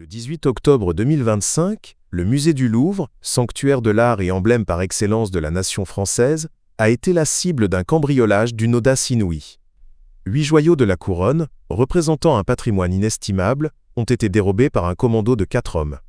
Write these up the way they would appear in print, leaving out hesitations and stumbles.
Le 18 octobre 2025, le musée du Louvre, sanctuaire de l'art et emblème par excellence de la nation française, a été la cible d'un cambriolage d'une audace inouïe. 8 joyaux de la couronne, représentant un patrimoine inestimable, ont été dérobés par un commando de 4 hommes.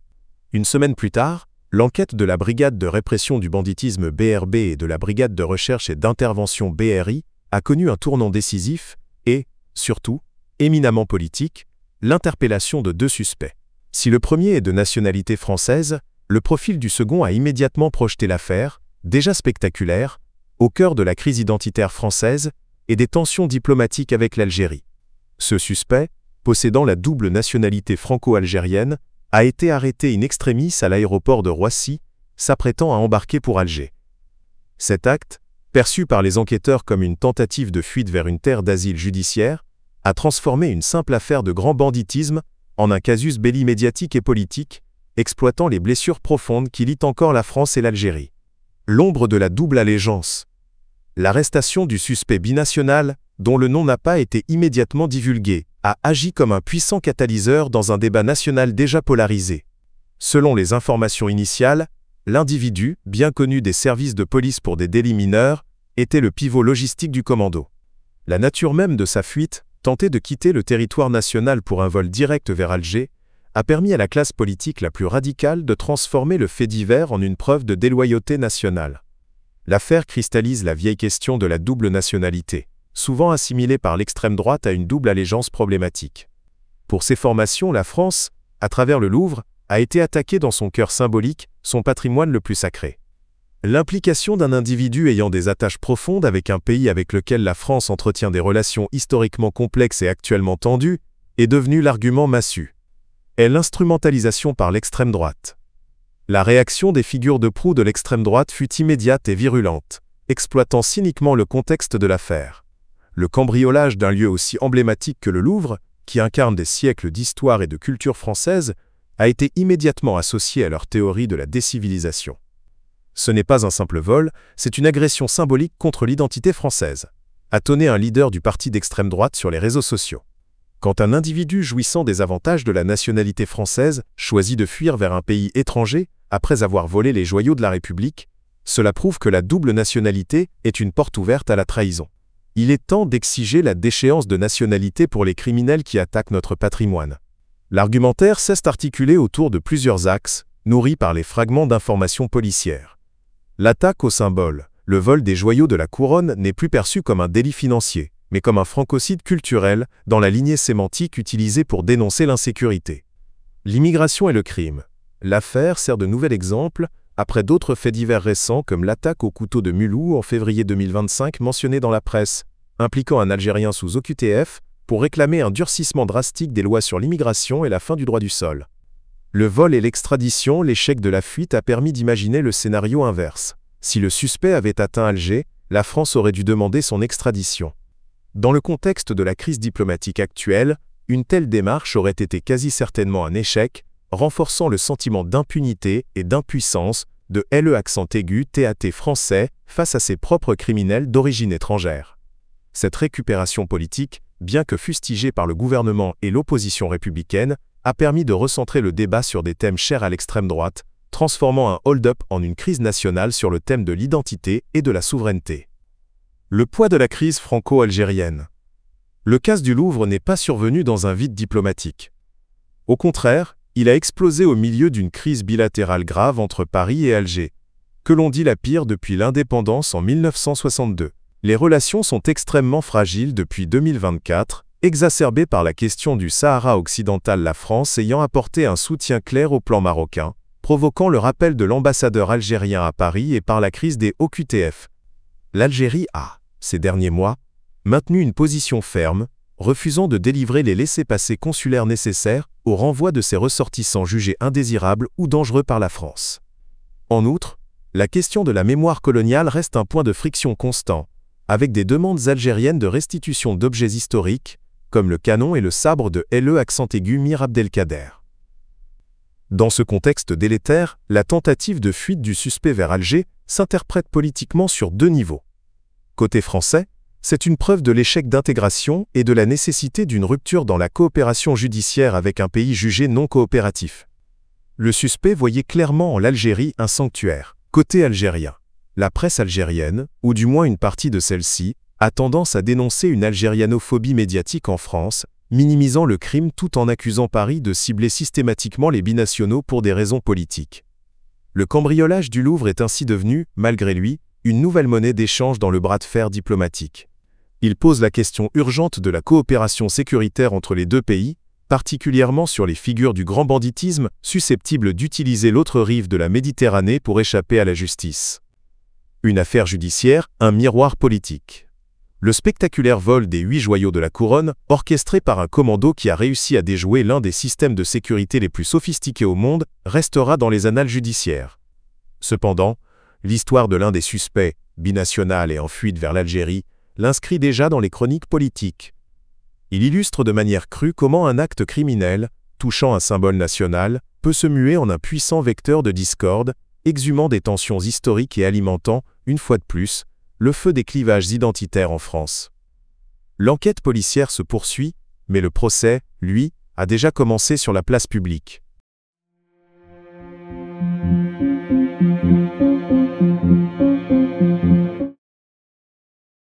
Une semaine plus tard, l'enquête de la brigade de répression du banditisme BRB et de la brigade de recherche et d'intervention BRI a connu un tournant décisif et, surtout, éminemment politique, l'interpellation de 2 suspects. Si le premier est de nationalité française, le profil du second a immédiatement projeté l'affaire, déjà spectaculaire, au cœur de la crise identitaire française et des tensions diplomatiques avec l'Algérie. Ce suspect, possédant la double nationalité franco-algérienne, a été arrêté in extremis à l'aéroport de Roissy, s'apprêtant à embarquer pour Alger. Cet acte, perçu par les enquêteurs comme une tentative de fuite vers une terre d'asile judiciaire, a transformé une simple affaire de grand banditisme en un casus belli médiatique et politique, exploitant les blessures profondes qui lient encore la France et l'Algérie. L'ombre de la double allégeance. L'arrestation du suspect binational, dont le nom n'a pas été immédiatement divulgué, a agi comme un puissant catalyseur dans un débat national déjà polarisé. Selon les informations initiales, l'individu, bien connu des services de police pour des délits mineurs, était le pivot logistique du commando. La nature même de sa fuite, tenter de quitter le territoire national pour un vol direct vers Alger, a permis à la classe politique la plus radicale de transformer le fait divers en une preuve de déloyauté nationale. L'affaire cristallise la vieille question de la double nationalité, souvent assimilée par l'extrême droite à une double allégeance problématique. Pour ces formations, la France, à travers le Louvre, a été attaquée dans son cœur symbolique, son patrimoine le plus sacré. L'implication d'un individu ayant des attaches profondes avec un pays avec lequel la France entretient des relations historiquement complexes et actuellement tendues est devenue l'argument massu. Et l'instrumentalisation par l'extrême droite. La réaction des figures de proue de l'extrême droite fut immédiate et virulente, exploitant cyniquement le contexte de l'affaire. Le cambriolage d'un lieu aussi emblématique que le Louvre, qui incarne des siècles d'histoire et de culture française, a été immédiatement associé à leur théorie de la décivilisation. Ce n'est pas un simple vol, c'est une agression symbolique contre l'identité française, a tonné un leader du parti d'extrême droite sur les réseaux sociaux. Quand un individu jouissant des avantages de la nationalité française choisit de fuir vers un pays étranger après avoir volé les joyaux de la République, cela prouve que la double nationalité est une porte ouverte à la trahison. Il est temps d'exiger la déchéance de nationalité pour les criminels qui attaquent notre patrimoine. L'argumentaire s'est articulé autour de plusieurs axes, nourris par les fragments d'informations policières. L'attaque au symbole, le vol des joyaux de la couronne n'est plus perçu comme un délit financier, mais comme un francocide culturel dans la lignée sémantique utilisée pour dénoncer l'insécurité. L'immigration et le crime. L'affaire sert de nouvel exemple, après d'autres faits divers récents comme l'attaque au couteau de Mulhouse en février 2025 mentionnée dans la presse, impliquant un Algérien sous OQTF, pour réclamer un durcissement drastique des lois sur l'immigration et la fin du droit du sol. Le vol et l'extradition, l'échec de la fuite a permis d'imaginer le scénario inverse. Si le suspect avait atteint Alger, la France aurait dû demander son extradition. Dans le contexte de la crise diplomatique actuelle, une telle démarche aurait été quasi certainement un échec, renforçant le sentiment d'impunité et d'impuissance de LE français face à ses propres criminels d'origine étrangère. Cette récupération politique, bien que fustigée par le gouvernement et l'opposition républicaine, a permis de recentrer le débat sur des thèmes chers à l'extrême droite, transformant un hold-up en une crise nationale sur le thème de l'identité et de la souveraineté. Le poids de la crise franco-algérienne. Le casse du Louvre n'est pas survenu dans un vide diplomatique. Au contraire, il a explosé au milieu d'une crise bilatérale grave entre Paris et Alger, que l'on dit la pire depuis l'indépendance en 1962. Les relations sont extrêmement fragiles depuis 2024, exacerbée par la question du Sahara occidental, la France ayant apporté un soutien clair au plan marocain, provoquant le rappel de l'ambassadeur algérien à Paris et par la crise des OQTF. L'Algérie a, ces derniers mois, maintenu une position ferme, refusant de délivrer les laissez-passer consulaires nécessaires au renvoi de ses ressortissants jugés indésirables ou dangereux par la France. En outre, la question de la mémoire coloniale reste un point de friction constant, avec des demandes algériennes de restitution d'objets historiques, comme le canon et le sabre de LE Mir Abdelkader. Dans ce contexte délétère, la tentative de fuite du suspect vers Alger s'interprète politiquement sur 2 niveaux. Côté français, C'est une preuve de l'échec d'intégration et de la nécessité d'une rupture dans la coopération judiciaire avec un pays jugé non coopératif. Le suspect voyait clairement en l'Algérie un sanctuaire. Côté algérien, la presse algérienne, ou du moins une partie de celle-ci, a tendance à dénoncer une algérianophobie médiatique en France, minimisant le crime tout en accusant Paris de cibler systématiquement les binationaux pour des raisons politiques. Le cambriolage du Louvre est ainsi devenu, malgré lui, une nouvelle monnaie d'échange dans le bras de fer diplomatique. Il pose la question urgente de la coopération sécuritaire entre les deux pays, particulièrement sur les figures du grand banditisme susceptibles d'utiliser l'autre rive de la Méditerranée pour échapper à la justice. Une affaire judiciaire, un miroir politique. Le spectaculaire vol des 8 joyaux de la couronne, orchestré par un commando qui a réussi à déjouer l'un des systèmes de sécurité les plus sophistiqués au monde, restera dans les annales judiciaires. Cependant, l'histoire de l'un des suspects, binational et en fuite vers l'Algérie, l'inscrit déjà dans les chroniques politiques. Il illustre de manière crue comment un acte criminel, touchant un symbole national, peut se muer en un puissant vecteur de discorde, exhumant des tensions historiques et alimentant, une fois de plus, le feu des clivages identitaires en France. L'enquête policière se poursuit, mais le procès, lui, a déjà commencé sur la place publique.